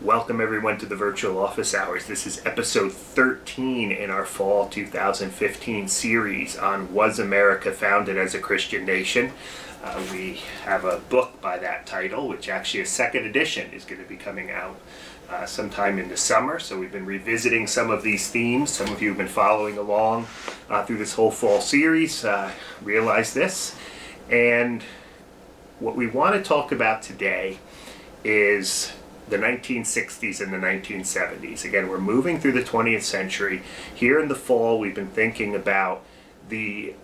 Welcome everyone to the Virtual Office Hours. This is episode 13 in our fall 2015 series on Was America Founded as a Christian Nation? We have a book by that title, which actually a second edition is going to be coming out sometime in the summer. So we've been revisiting some of these themes. Some of you have been following along through this whole fall series, realize this. And what we want to talk about today is the 1960s and the 1970s. Again, we're moving through the 20th century. Here in the fall, we've been thinking about the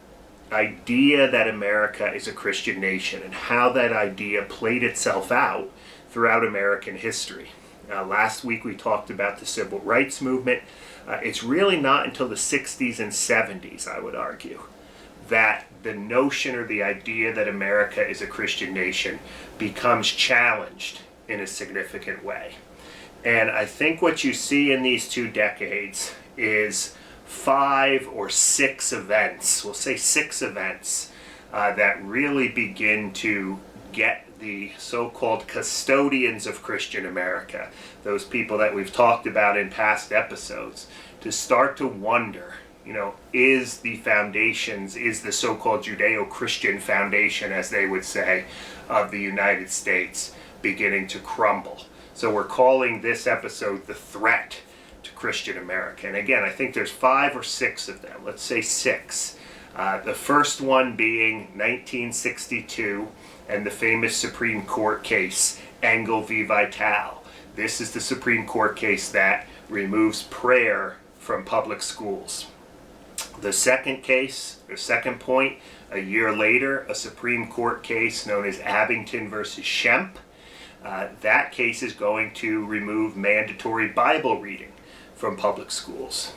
idea that America is a Christian nation and how that idea played itself out throughout American history. Last week we talked about the civil rights movement. It's really not until the 60s and 70s, I would argue, that the notion or the idea that America is a Christian nation becomes challenged in a significant way. And I think what you see in these 2 decades is 5 or 6 events, we'll say 6 events, that really begin to get the so-called custodians of Christian America, those people that we've talked about in past episodes, to start to wonder, is the foundations, is the so-called Judeo-Christian foundation, as they would say, of the United States beginning to crumble. So we're calling this episode The Threat to Christian America. And again, I think there's 5 or 6 of them. Let's say 6. The first one being 1962 and the famous Supreme Court case, Engel v. Vitale. This is the Supreme Court case that removes prayer from public schools. The second case, the second point, a year later, a Supreme Court case known as Abington versus Schempp. That case is going to remove mandatory Bible reading from public schools.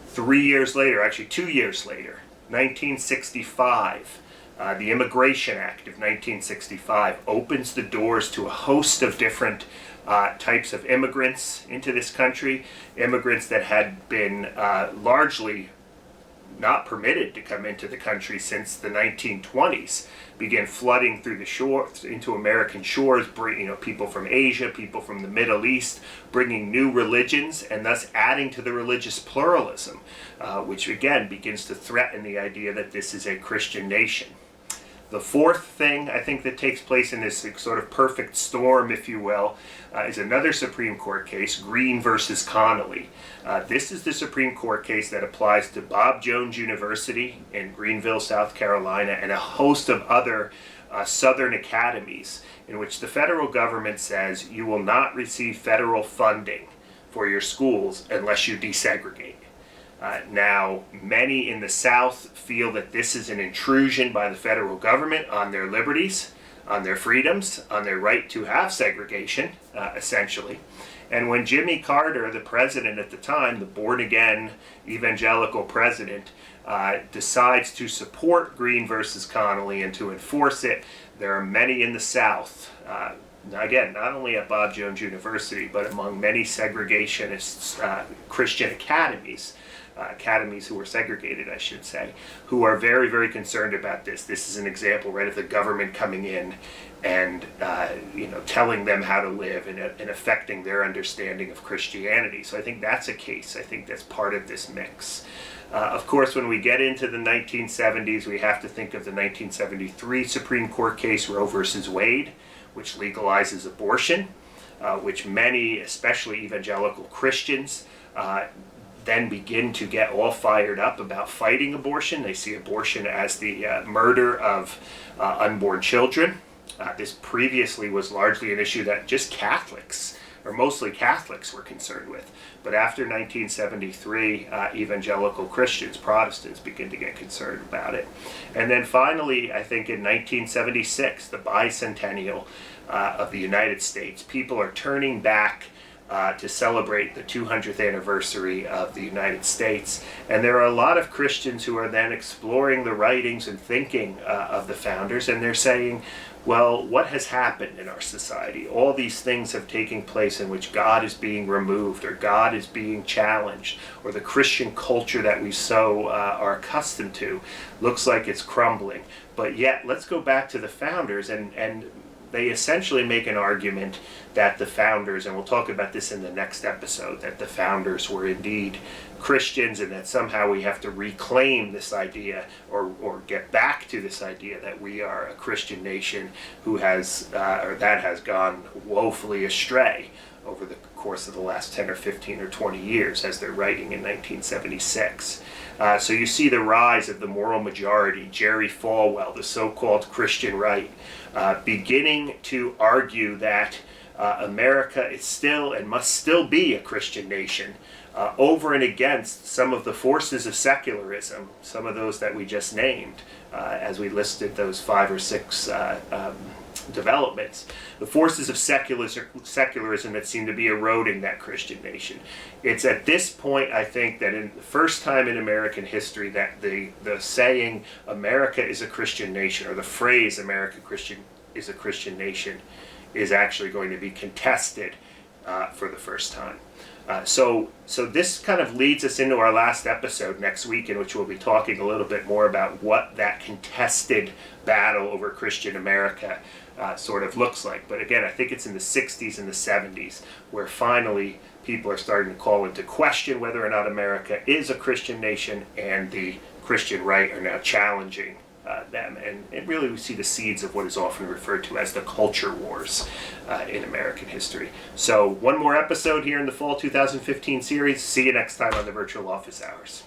3 years later, actually 2 years later, 1965, the Immigration Act of 1965 opens the doors to a host of different types of immigrants into this country, immigrants that had been largely not permitted to come into the country since the 1920s, began flooding through the shore into American shores, bringing people from Asia, people from the Middle East, bringing new religions and thus adding to the religious pluralism, which again begins to threaten the idea that this is a Christian nation. The fourth thing I think that takes place in this sort of perfect storm, if you will, is another Supreme Court case, Green versus Connolly. This is the Supreme Court case that applies to Bob Jones University in Greenville, South Carolina, and a host of other Southern academies in which the federal government says you will not receive federal funding for your schools unless you desegregate. Now, many in the South feel that this is an intrusion by the federal government on their liberties, on their freedoms, on their right to have segregation, essentially. And when Jimmy Carter, the president at the time, the born-again evangelical president, decides to support Green versus Connolly and to enforce it, there are many in the South, again, not only at Bob Jones University, but among many segregationist Christian academies, academies who were segregated, I should say, who are very, very concerned about this. This is an example, right, of the government coming in and, telling them how to live and affecting their understanding of Christianity. So I think that's a case. I think that's part of this mix. Of course, when we get into the 1970s, we have to think of the 1973 Supreme Court case, Roe versus Wade, which legalizes abortion, which many, especially evangelical Christians, then begin to get all fired up about fighting abortion. They see abortion as the murder of unborn children. This previously was largely an issue that just Catholics, or mostly Catholics, were concerned with. But after 1973, evangelical Christians, Protestants, begin to get concerned about it. And then finally, I think in 1976, the bicentennial of the United States, people are turning back to celebrate the 200th anniversary of the United States. And there are a lot of Christians who are then exploring the writings and thinking of the founders, and they're saying, well, what has happened in our society? All these things have taken place in which God is being removed, or God is being challenged, or the Christian culture that we so are accustomed to looks like it's crumbling. But yet, let's go back to the founders and they essentially make an argument that the founders, and we'll talk about this in the next episode, that the founders were indeed Christians, and that somehow we have to reclaim this idea or get back to this idea that we are a Christian nation who has, or that has gone woefully astray over the course of the last 10 or 15 or 20 years, as they're writing in 1976. So you see the rise of the moral majority, Jerry Falwell, the so-called Christian right, beginning to argue that America is still and must still be a Christian nation, over and against some of the forces of secularism, some of those that we just named, as we listed those 5 or 6 developments, the forces of secularism that seem to be eroding that Christian nation. It's at this point, I think, that in the first time in American history that the saying America is a Christian nation, or the phrase America is a Christian nation, is actually going to be contested for the first time. So this kind of leads us into our last episode next week, in which we'll be talking a little bit more about what that contested battle over Christian America sort of looks like. But again, I think it's in the 60s and the 70s where finally people are starting to call into question whether or not America is a Christian nation, and the Christian right are now challenging them. And really we see the seeds of what is often referred to as the culture wars in American history. So one more episode here in the fall 2015 series. See you next time on the Virtual Office Hours.